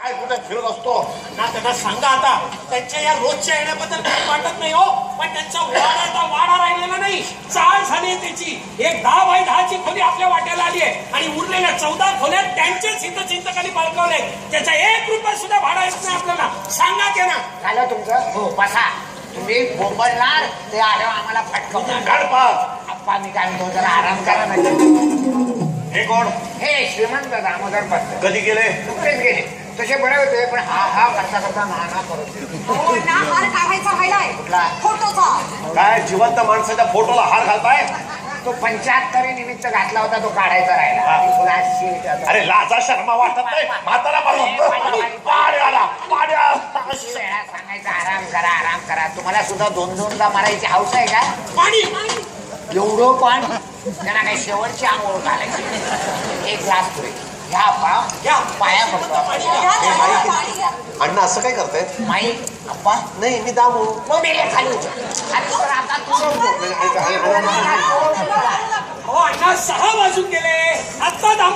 काय कुठे फिरत असतो ना त्यांना सांगा आता त्यांच्या या रोजच्या येण्याबद्दल काही वाटत नाही हो, पण त्यांचा वाड आता वाडा राहिलेला नाही. चाळ झाली त्याची. एक 10 बाय 10 ची खोली आपल्या वाट्याला आली आहे आणि उरलेल्या 14 खोल्या त्यांचेच हितचिंतकांनी बाळगवले. त्याचा 1 रुपया सुद्धा भाडा येत नाही आपल्याला. सांगा की ना. झालं तुमचं? हो बसा. तुम्ही बोंबलणार ते आल्यावर आम्हाला फटकवणार. गणपत आप्पा मी काय म्हणतो जरा आराम करा नाही. हे कोण? हे श्रीमंत दामोदर पत्र कधी गेले? तुकडेच गेले. तसे बरे होते पण हा करता करता ना करत हार काढायचा राहिलाय कुठला? फोटोचा. काय जिवंत माणसाच्या फोटोला हार घालताय? तो 75 निमित्त घातला होता तो काढायचा राहिला. तुला शीट आता. अरे लाजा शर्मा वाटत नाही म्हातारा पाड्या वेळा सांगायचं आराम करा. तुम्हाला सुद्धा 2-2दा मारायची हौस आहे का? पाणी एवढं पाणी त्यांना काही शेवटची आंघोळ घालायची. 1 ग्लास पुरे घ्या अप्पा. घ्या. पाया पडतो. पाणी घ्या. अण्णा असं काय करतायत? माई अप्पा नाही मी दामू. मग मेले खाली उतर. खाली उतर आता तू. हो अण्णा 6 वाजून गेले. आता